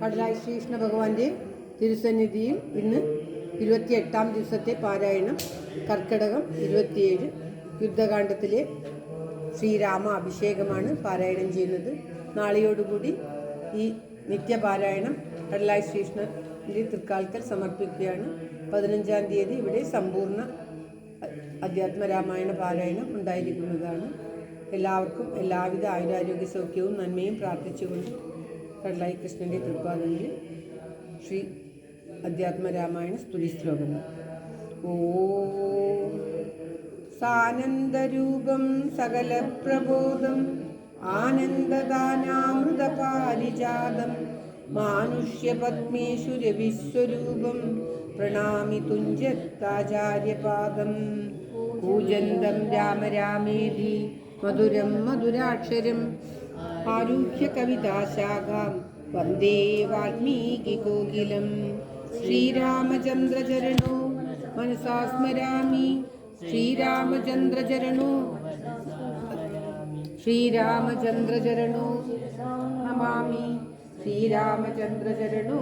കടലായി ശ്രീകൃഷ്ണ ഭഗവാന്റെ തിരുസന്നിധിയിൽ ഇന്ന് 28ാം ദിവസത്തെ പാരായണം. കർക്കിടകം 27 യുദ്ധകാണ്ഡത്തിലെ ശ്രീരാമ അഭിഷേകമാണ് പാരായണം ചെയ്യുന്നത്. നാളെയോടുകൂടി ഈ നിത്യപാരായണം കടലായി ശ്രീകൃഷ്ണൻ്റെ തൃക്കാൽക്കൽ സമർപ്പിക്കുകയാണ്. 15-ാം തീയതി ഇവിടെ സമ്പൂർണ്ണ അധ്യാത്മരാമായണ പാരായണം ഉണ്ടായിരിക്കുന്നതാണ്. എല്ലാവർക്കും എല്ലാവിധ ആയുരാരോഗ്യ സൗഖ്യവും നന്മയും പ്രാർത്ഥിച്ചുകൊണ്ട് കടലായി കൃഷ്ണൻ്റെ തൃപ്പാദങ്ങളിൽ ശ്രീ അധ്യാത്മരാമായണ സ്തുതി ശ്ലോകങ്ങൾ. ഓം സാനന്ദരൂപം സകലപ്രബോധം ആനന്ദദാനാമൃതപാരിജാതം മാനുഷ്യപത്മേഷു രവിസ്വരൂപം പ്രണാമി തുഞ്ചത്താചാര്യപാദം. കൂജന്തം രാമ രാമേതി മധുരം മധുരാക്ഷരം ആരുഹ്യ കവിതാശാഖാം വന്ദേ വാൽമീകി കോകിലം. ശ്രീരാമചന്ദ്രചരണോ മനസാ സ്മരാമി ശ്രീരാമചന്ദ്രചരണോ നമാമി ശ്രീരാമചന്ദ്രചരണോ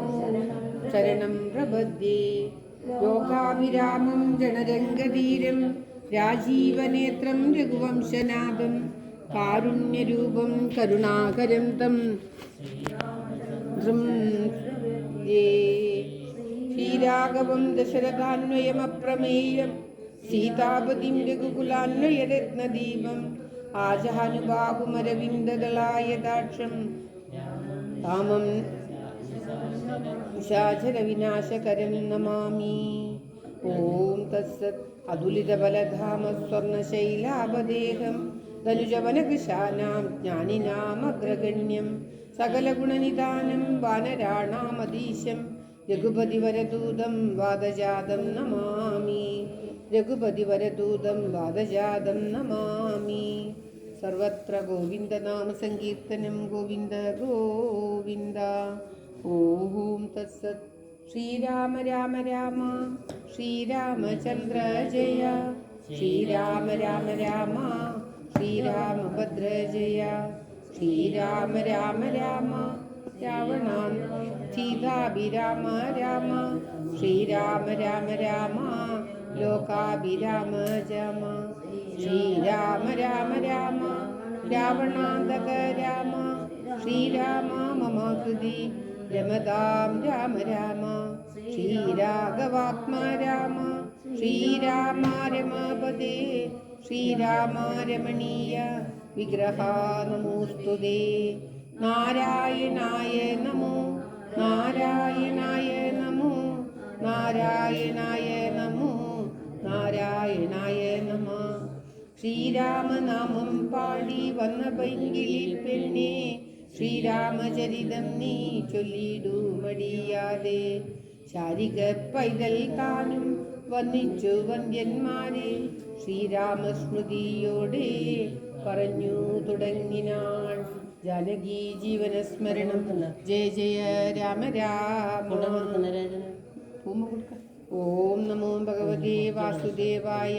ശരണം പ്രപദ്യേ. യോഗാഭിരാമം ജനരംഗധീരം രാജീവനേത്രം രഘുവംശനാഥം കാരുണ്യരൂപം കരുണാകരം തം ശ്രീരാഘവം ദശരഥാന്വയമപ്രമേയം സീതാപതിം രഘുകുലാന്വയരത്നദീപം ആജാനുബാഹുമരവിന്ദദളായതാക്ഷം കാമം നിശാചരവിനാശകരം നമാമി. ഓം തത്സത്. അതുലിതബലധാമ സ്വർണശൈലാപദേഹം ധനുജവനകൃശാനാം ജ്ഞാനിനാമഗ്രഗണ്യം സകലഗുണനിധാനം വാനരാണാമധീശം രഘുപതിവരദൂതം വാദജാതം നമാമി. രഘുപതിവരദൂതം വാദജാതം നമാമി. സർവത്ര ഗോവിന്ദനാമ സങ്കീർത്തനം. ഗോവിന്ദ ഗോവിന്ദ. ഓം തത്സത്. ശ്രീരാമ രാമ രാമ ശ്രീരാമചന്ദ്ര ജയ. ശ്രീരാമ രാമ രാമ ശ്രീരാമഭദ്ര ജയ. ശ്രീരാമ രാമ രാമ രാവണാൻ സീതാഭിരാമ രാമ. ശ്രീരാമ രാമ രാമ ലോകാഭിരാമ ജമ. ശ്രീരാമ രാമ രാമ രാവണാന്തക രാമ. ശ്രീരാമ മമ ഹൃദി രമതാം രാമ രാമ. ശ്രീരാഘവാത്മാ രാമ. ശ്രീരാമ രമാപദേ. ശ്രീരാമ രമണീയ വിഗ്രഹ നമോസ്തുതേ. നാരായണായ നമോ നാരായണായ നമോ നാരായണായ നമോ നാരായണായ നമ. ശ്രീരാമനാമം പാടി വന്ന പൈങ്കിളി പെണ്ണേ ശ്രീരാമചരിതം നീ ചൊല്ലിടൂ മടിയാതെ. ശാരിക പൈതൽ താനും വന്നിച്ചു വന്ദ്യന്മാരെ ശ്രീരാമസ്മൃതിയോടെ പറഞ്ഞു തുടങ്ങിനാൾ. ജാനകി ജീവനസ്മരണം. ജയ ജയ രാമ രാമ. ഓം നമോ ഭഗവതേ വാസുദേവായ.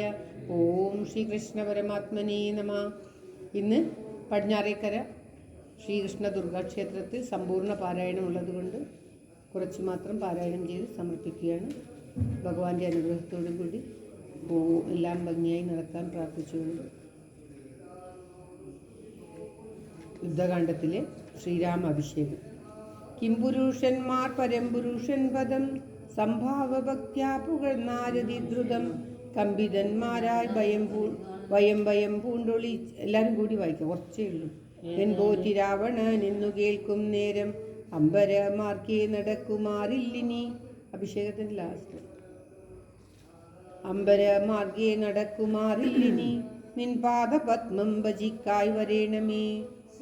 ഓം ശ്രീകൃഷ്ണ പരമാത്മനേ നമ. ഇന്ന് പടിഞ്ഞാറേക്കര ശ്രീകൃഷ്ണ ദുർഗാക്ഷേത്രത്തിൽ സമ്പൂർണ്ണ പാരായണം ഉള്ളതുകൊണ്ട് കുറച്ച് മാത്രം പാരായണം ചെയ്ത് സമർപ്പിക്കുകയാണ്. ഭഗവാന്റെ അനുഗ്രഹത്തോടു കൂടി എല്ലാം ഭംഗിയായി നടക്കാൻ പ്രാർത്ഥിച്ചുകൊണ്ട് യുദ്ധകാണ്ഡത്തിലെ ശ്രീരാമ അഭിഷേകം. കിംപുരുഷന്മാർ പരംപുരുഷൻ പദം സംഭാവഭക്ത്യാ പുകഴ്ന്നാരതിദ്രുതം കമ്പിതന്മാരായി ഭയം പൂണ്ടൊളി. എല്ലാവരും കൂടി വായിക്കാം, കുറച്ചേ ഉള്ളൂ. എൻപോറ്റി രാവണൻ എന്നു കേൾക്കും നേരം അമ്പരമാർക്കേ നടക്കുമാറില്ലിനി. അഭിഷേകത്തിൻ്റെ ലാസ്റ്റ്. അമ്പരമാർഗേ നടക്കുമാറില്ലിനി നിൻ പാദപത്മം ഭജിക്കായി വരേണമേ.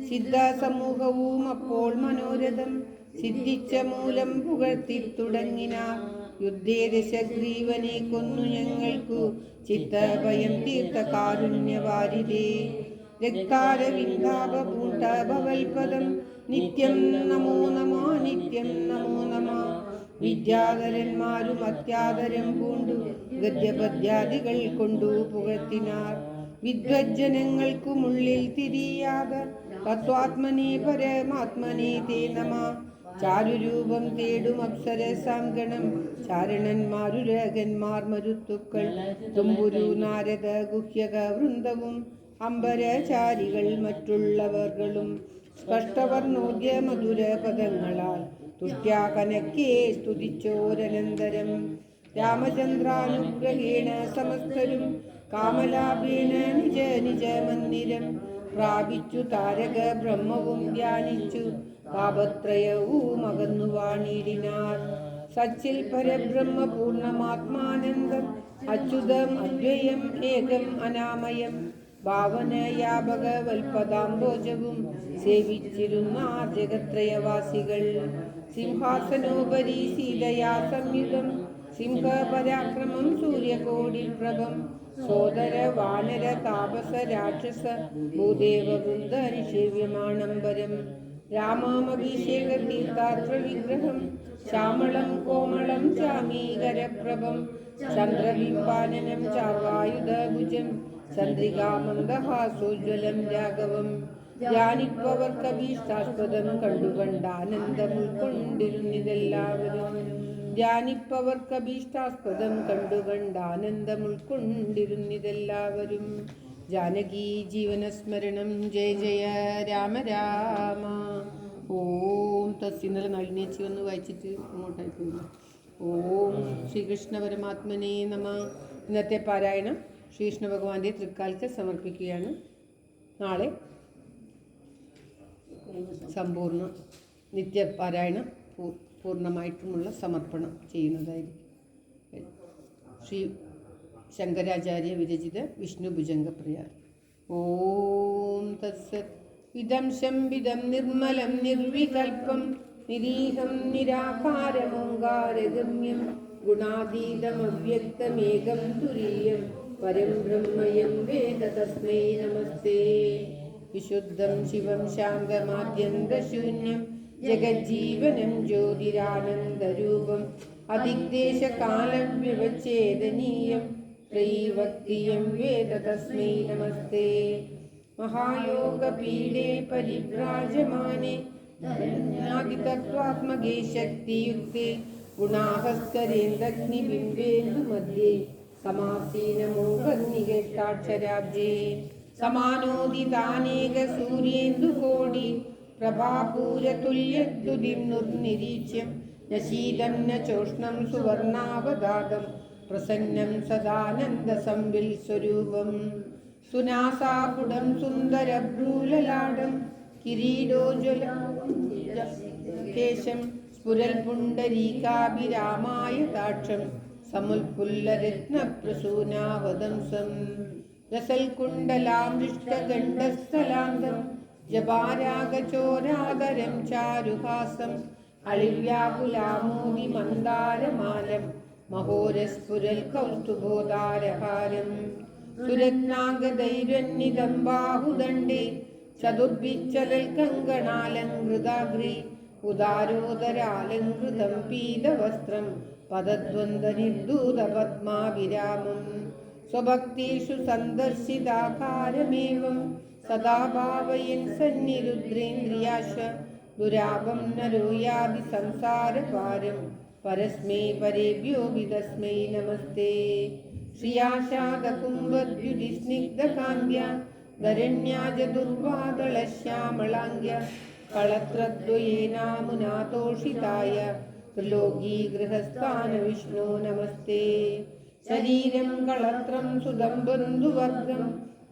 സിദ്ധ സമൂഹവും അപ്പോൾ മനോരഥം സിദ്ധിച്ച മൂലം പുകഴ്ത്തി തുടങ്ങിനാർ. യുദ്ധേ ദശഗ്രീവനെ കൊന്നു ഞങ്ങൾക്കു ചിത്തഭയം തീർത്ത കാരുണ്യവാരിതേ. രക്താരവിന്ദാപൂട്ട ഭവൽപദം നിത്യം നമോ നമ നിത്യം നമോ നമ. വിദ്യാധരന്മാരും അത്യാദരം പൂണ്ടു ഗദ്യപദ്യാദികൾ കൊണ്ടു പുകഴ്ത്തിനാർ. വിദ്വജ്ജനങ്ങൾക്കുമുള്ളിൽ തിരിയാതെ തത്വാത്മനെ പരമാത്മനെ തേ നമ. ചാരുരൂപം തേടും അപ്സരസാംഗണം ചാരണന്മാരുരകന്മാർ മരുത്തുക്കൾ തുമ്പുരു നാരദ ഗുഹ്യക വൃന്ദവും അംബരചാരികൾ മറ്റുള്ളവർകളും സ്പഷ്ടവർണോദ്യ മധുര പദങ്ങളാൽ തുഷ്ട്യാകനക്കെ സ്തുതിച്ചോരനന്തരം രാമചന്ദ്രാനുഗ്രഹേണ സമസ്തരും കാമലാഭേന നിജ നിജ മന്ദിരം പ്രാപിച്ചു താരക ബ്രഹ്മവും ധ്യാനിച്ചു താപത്രയവും അകന്നു വാണിടിനാർ. സച്ചിൽ പരബ്രഹ്മ പൂർണ്ണമാത്മാനന്ദം അച്യുതം അദ്വയം ഏകം അനാമയം ഭാവനയാപക വൽപദാംബോജവും സേവിച്ചിരുന്നാർ ജഗത്രയവാസികൾ. സിംഹാസനോപരി സീതയാ സംയുതം സിംഹപരാക്രമം സൂര്യകോടിപ്രഭം സോദര വാനര താപസ രാക്ഷസ ഭൂദേവ വൃന്ദ നിഷേവ്യമാണംബരം രാമാമഭിഷേക തീർത്ഥാത്ര വിഗ്രഹം ശ്യാമളം കോമളം ചാമീകരപ്രഭം ചന്ദ്രബിംബാനനം ചാർവായുധഭുജം ചന്ദ്രികാമന്ദഹാസോജ്വലം രാഘവം ധ്യാനിപ്പവർക്കഭീഷ്ടാസ്പദം കണ്ടുകണ്ടാനന്ദം ഉൾക്കൊണ്ടിരുന്നിതെല്ലാവരും. ധ്യാനിപ്പവർക്കഭീഷ്ടാസ്പദം കണ്ടുകണ്ടാനന്ദം ഉൾക്കൊണ്ടിരുന്നിതെല്ലാവരും. ജാനകി ജീവനസ്മരണം ജയ ജയ രാമ രാമ. ഓം തസ്. ഇന്നലെ നളിനേച്ചി ഒന്ന് വായിച്ചിട്ട് അങ്ങോട്ടായിട്ടുണ്ട്. ഓം ശ്രീകൃഷ്ണ പരമാത്മനേ നമ. ഇന്നത്തെ പാരായണം ശ്രീകൃഷ്ണ ഭഗവാന്റെ തൃക്കാൽക്ക് സമർപ്പിക്കുകയാണ്. നാളെ സമ്പൂർണ്ണ നിത്യപാരായണം പൂർണ്ണമായിട്ടുമുള്ള സമർപ്പണം ചെയ്യുന്നതായിരിക്കും. ശ്രീ ശങ്കരാചാര്യ വിരചിത വിഷ്ണു ഭുജംഗപ്രിയ. ഓം തത്സത്. ഇദം ശംവിദം നിർമ്മലം നിർവികൽപം നിരീഹം നിരാകാരമോങ്കാരഗമ്യം ഗുണാതീതമവ്യക്തമേകം തുരീയം പരം ബ്രഹ്മയം വേദ തസ്മൈ നമസ്തേ. വിശുദ്ധം ശിവം ശാന്തമാദ്യന്തശൂന്യം ജഗജ്ജീവനം ജ്യോതിരാനന്ദരൂപം അതിഗ്ദേശകാലവ്യവച്ഛേദനീയം ത്രൈവക്തിയം വേദ തസ്മൈ നമസ്തേ. മഹായോഗപീഠേ പരിവ്രാജമാനേ ജ്ഞാതിതത്വാത്മകേ ശക്തിയുക്തേ ഗുണാഹസ്കരേന്ദ്രഗ്നിബിംബേന്ദു മധ്യേ സമാസീനമോഹന്നികേഷ്ടാക്ഷരാബ്ജേ സമാനോദിതാനേക സൂര്യേന്ദുകോടി പ്രഭാപൂരതുല്യദ്യുതിം നിർനിരീച്യം ന ശീതം ന ചോഷ്ണം സുവർണാവതാതം പ്രസന്നം സദാനന്ദസംവിൽ സ്വരൂപം സുനാസാപുടം സുന്ദരഭ്രൂലലാടം കിരീടോജ്വലകേശം സ്ഫുരൽ പുണ്ടരീകാഭിരാമായതാക്ഷം സമുൽപുല്ലരത്നപ്രസൂനാവദംസം രസൽകുണ്ടലാമൃഷ്ടഗണ്ഡസ്ഥലാന്തം ജപാരാഗചോരാദരം ചാരുഹാസം അളിവ്യാകുലാമോദി മന്ദാരമാലം മഹോരസ്ഫുരൽ കൗസ്തുഭോദാരഹാരം സുരത്നാഗദൈരന്വിതം ബാഹുദണ്ഡേ ചതുർഭിച്ചലൽ കങ്കണാലങ്കൃതാഗ്രി ഉദാരോദരാലങ്കൃതം പീതവസ്ത്രം പദദ്വന്ദ്വനിർദൂതപത്മാവിരാമം സ്വഭക്തേഷു സന്ദർശിതാകാരമേവം സദാ ഭാവയൻ സന്നിരുദ്രേന്ദ്രിയാശ ദുരാപം നരോ യാതി സംസാരപാരം പരസ്മൈ പരേഭ്യോ വിതസ്മൈ നമസ്തേ. ശ്രിയാശാദകുംഭദ്യുതിസ്നിഗ്ധകാന്ത്യ ധരണ്യാജദുർവാദളശ്യാമളാംഗ്യ കളത്രദ്വയേനാമുനാതോഷിതായ ത്രിലോകീഗൃഹസ്ഥാന വിഷ്ണോ നമസ്തേ. ശരീരം കളത്രം സുതം ബന്ധുവർഗം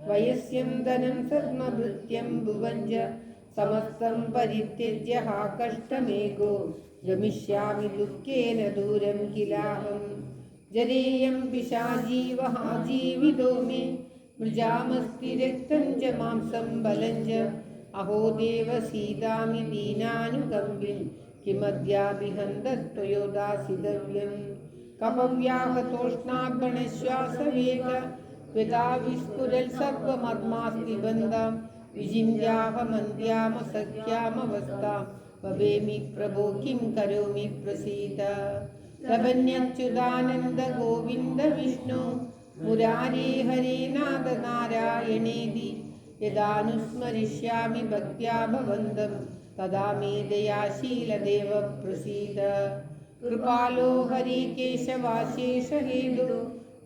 വയസ്യം ധനം സദ്മഭൃത്യം ഭുവഞ്ച സമസ്തം പരിത്യജ്യ ഹാ കഷ്ടമേകോ ഗമിഷ്യാമി ദുഃഖേന ദൂരം കിലാഹം. ജരേയം പിശാചീവ ജീവിതോ മേ മൃജാമസ്തി രക്തം ച മാംസം ബലം ച അഹോ ദേവ സീതാമി ദീനാനുകമ്പിം കിമദ്യാഭിഹന്തത്വയോദാസിതവ്യം. കപവ്യാഹതോഷ്ണാഗണശ്വാസവേഗ ത്വതാ വിസ്ഫുരൽ സർവമർമാസ്തി ബന്ധാം വിജിന്യാഹമന്ത്യാമസഖ്യാമവസ്ഥാം വവേമി പ്രഭോ കിം കരോമി പ്രസീത. ലഭന്യച്യുതാനന്ദ ഗോവിന്ദ വിഷ്ണു മുരാരേ ഹരേ നാഥ നാരായണേതി യദാനുസ്മരിഷ്യാമി ഭക്ത്യാ ഭവന്തം तदा मे दयाशीलदेव प्रसीद। कृपालो हरिकेशवाशेषहेतु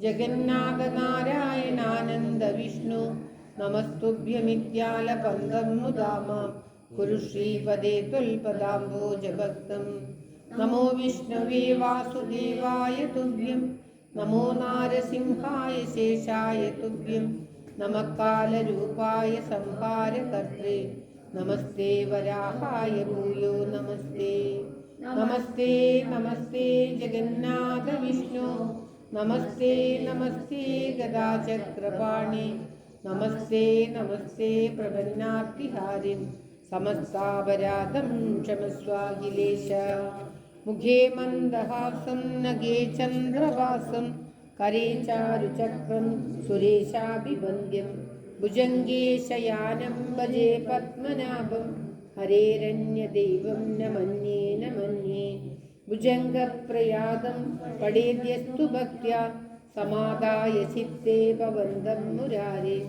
जगन्नाथ नारायणानन्द विष्णु नमस्तुभ्यमित्यालपन्दं मुदाम कुरु श्रीपदे त्वल्पदाम्बोजभक्तं। नमो विष्णवे वासुदेवाय तुभ्यं नमो नारसिंहाय शेषाय तुभ्यं नमः कालरूपाय संहारकर्त्रे नमस्ते वराहाय भूयो नमस्ते। नमस्ते नमस्ते जगन्नाथ विष्णु नमस्ते नमस्ते गदाचक्रपाणि नमस्ते नमस्ते प्रपन्नार्तिहारिं समस्तापराधं क्षमस्वाखिलेश। मुखे मन्दहासं नगे चन्द्रवासं करे चारुचक्रं सुरेशाभिवन्द्यं भुजङ्गे शयानं भजे पद्मनाभं हरेरन्यदेवं न मन्ये न मन्ये। भुजङ्गप्रयादं पडेद्यस्तु भक्त्या समादाय चित्ते भवन्तं मुरारे।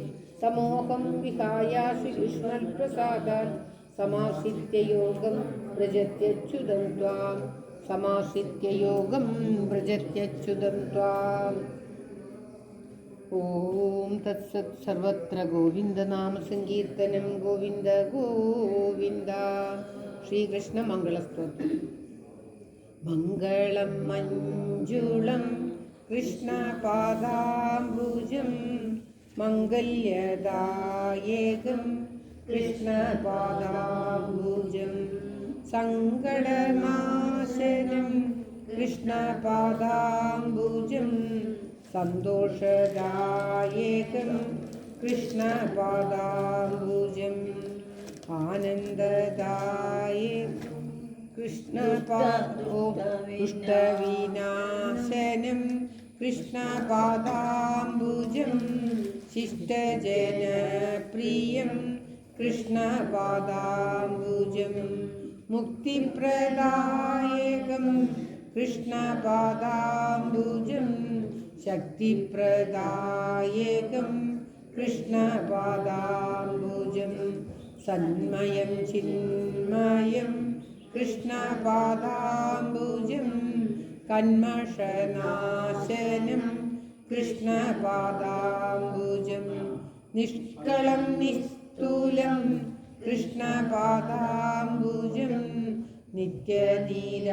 समोहं विहाय श्रीकृष्णप्रसादात् समाश्रित्य योगं व्रजत्यच्युतं त्वां समाश्रित्य योगं व्रजत्यच्युतं त्वाम्। ॐ तत्सत्। सर्वत्र गोविन्दनाम संकीर्तनं गोविन्द गोविन्द। श्रीकृष्णमङ्गलस्तोत्रम्। मङ्गलं मञ्जुलं कृष्णपादाम्बुजं मङ्गल्यदायकं कृष्णपादाम्बुजं सङ्कटनाशनं कृष्णपादाम्बुजं सन्तोषदायकं कृष्णपादाम्बुजम् आनन्ददायकं कृष्णपादुष्टविनाशनं कृष्णपादाम्बुजं शिष्टजनप्रियं कृष्णपादाम्बुजं मुक्तिप्रदायकं कृष्णपादाम्बुजं शक्तिप्रदायकं कृष्णपादाम्बुजं सन्मयं चिन्मयं कृष्णपादाम्बुजं कन्मषनाशनं कृष्णपादाम्बुजं निष्कलं निस्तूलं कृष्णपादाम्बुजं नित्यनिरामयं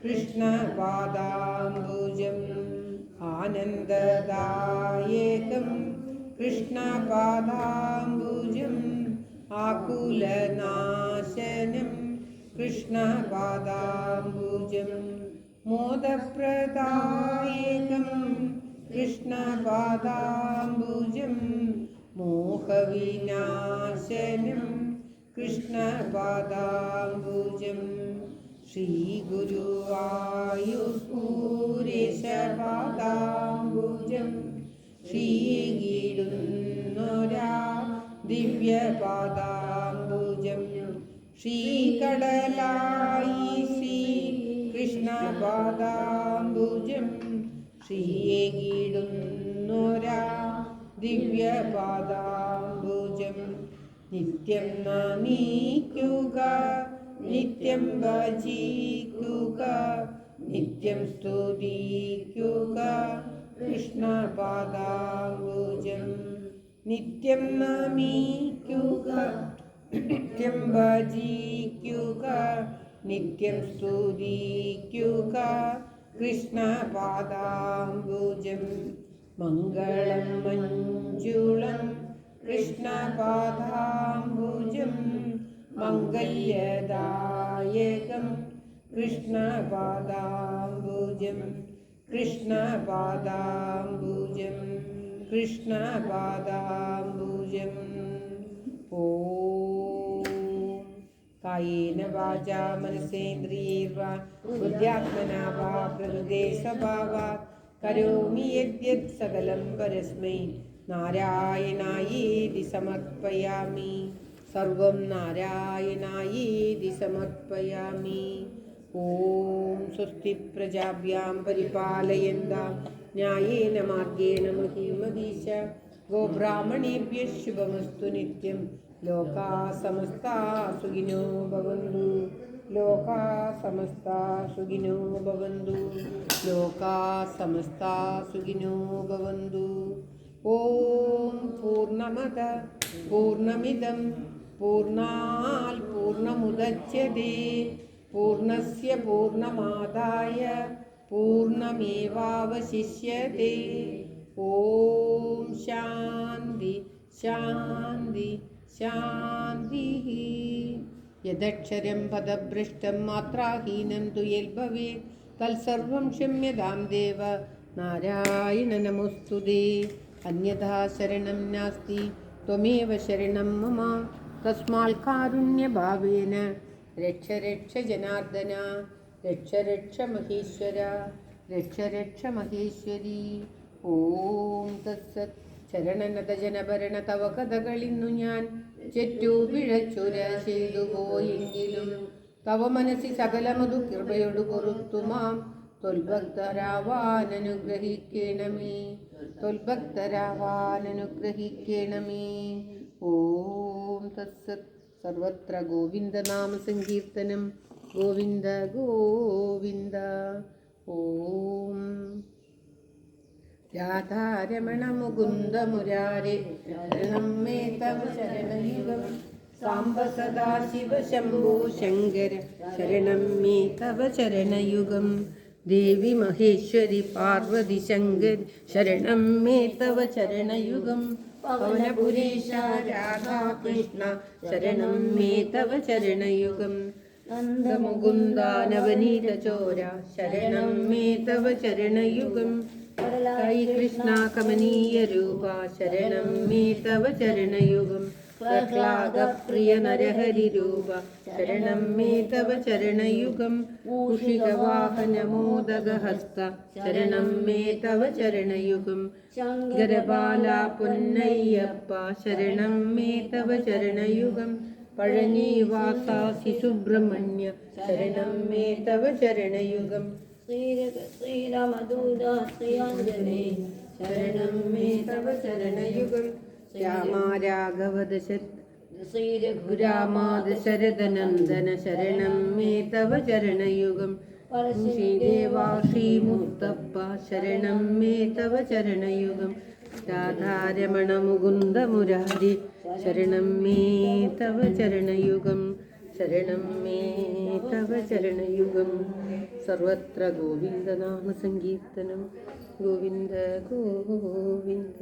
कृष्णपादाम्बुजम् आनन्ददायकं कृष्णपादाम्बुजम् आकुलनाशनं कृष्णपादाम्बुजं मोदप्रदायकं कृष्णपादाम्बुजं मोहविनाशनं कृष्णपादाम्बुजं श्रीगुरुवायूरपादाम्बुजं श्रीगीडुन्नोरा दिव्यपादाम्बुजं श्रीकडलायि श्रीकृष्णपादाम्बुजं श्रीगीडुन्नोरा दिव्यपादाम्बुजं नित्यं नमिक्युग नित्यं भजिक्युग नित्यं स्तुतिक्युग कृष्णपादाम्बुजं नित्यं नमिक्युग नित्यं भजिक्युग नित्यं स्तुतिक्युग कृष्णपादाम्बुजं मङ्गलं मञ्जुलं कृष्णपादाम्बुजं मङ्गल्यदायकं कृष्णपादाम्बुजं कृष्णपादाम्बुजं कृष्णपादाम्बुजम् ॐ कायेन वाचा मनसेन्द्रियैर्वा बुद्ध्यात्मना वा प्रकृते स्वभावात् करोमि यद्यत् सकलं परस्मै नारायणायेति समर्पयामि। सर्वं नारायणायेति समर्पयामि। ॐ स्वस्ति प्रजाभ्यां परिपालयन्तां न्यायेन मार्गेण महीं महीषा गोब्राह्मणेभ्यः शुभमस्तु नित्यं ലോകാ സമസ്താ സുഖിനോ ഭവന്തു. ലോകാ സമസ്താ സുഖിനോ ഭവന്തു. ലോകാ സമസ്താ സുഖിനോ ഭവന്തു. ഓം പൂർണ്ണമദ പൂർണ്ണമിദം പൂർണ്ണാത് പൂർണ്ണമുദച്യതേ പൂർണ്ണസ്യ പൂർണ്ണമാദായ പൂർണ്ണമേവാവശിഷ്യതേ. ഓം ശാന്തി ശാന്തി ശാന്തി. യദക്ഷരം പദഭ്രഷ്ടം മാത്രാഹീനം തു യൽഭവേത് തത്സർവം ക്ഷമ്യതാം ദേവ നാരായണ നമോസ്തുതേ. അന്യഥാ ശരണം നാസ്തി ത്വമേവ ശരണം മമ തസ്മാത് കാരുണ്യഭാവേന രക്ഷ രക്ഷ ജനാർദ്ദന രക്ഷ രക്ഷ മഹേശ്വര രക്ഷ രക്ഷ മഹേശ്വരി. ഓം തത്സത്. ശരണനതജനഭരണ തവ കഥകളിന്നു ഞാൻ ചെറ്റു പിഴച്ചുര ചെയ്തു പോയെങ്കിലും തവ മനസ്സി സകലമതു കൃപയോടു പൊറുത്തുമാം തൊൽഭക്തരാവാനനുഗ്രഹിക്കണമേ തൊൽഭക്തരാവാനനുഗ്രഹിക്കണമേ. ഓം തത്സത്. സർവത്ര ഗോവിന്ദനാമ സങ്കീർത്തനം. ഗോവിന്ദ ഗോവിന്ദ. ഓം രാധാരമണ മുകുന്ദ മുരാരേ ശരണം മേ തവ ശരണയുഗം. സാംബ സദാശിവ ശംഭോ ശങ്കര ശരണം മേ തവ ശരണയുഗം. ദേവി മഹേശ്വരി പാർവതി ശങ്കരി ശരണം മേ തവ ശരണയുഗം. പവനപുരീശ രാധാകൃഷ്ണ ശരണം മേ തവ ശരണയുഗം. നന്ദമുകുന്ദ നവനീത ചോര ശരണം മേ തവ ശരണയുഗം. സായി കൃഷ്ണ കമനീയ രൂപ ശരണം മേ തവ ശരണയുഗം. പ്രഹ്ലാദ പ്രിയ നരഹരി രൂപ ശരണം മേ തവ ശരണയുഗം. മൂഷികവാഹന മോദകഹസ്ത ശരണം മേ തവ ശരണയുഗം. ശങ്കരബാല പൊന്നയ്യപ്പ ശരണം മേ തവ ശരണയുഗം. പഴനിവാസ സുബ്രഹ്മണ്യ ശരണം മേ തവ ശരണയുഗം. ശ്രീരാമദൂത ശ്രീയാഞ്ജനേ ശരണം മേ തവ ശരണയുഗം. രാമ രാഘവ രഘുരാമ ദശരഥനന്ദന ശരണം മേ തവ ശരണയുഗം. ശ്രീദേവാ ശ്രീമുത്തപ്പ ശരണം മേ തവ ശരണയുഗം. രാധാരമണ മുകുന്ദ മുരാരി ശരണം മേ തവ ശരണയുഗം. ശരണം മേ തവ ശരണയുഗം. സർവത്ര ഗോവിന്ദനാമ സങ്കീർത്തനം. ഗോവിന്ദ ഗോവിന്ദ.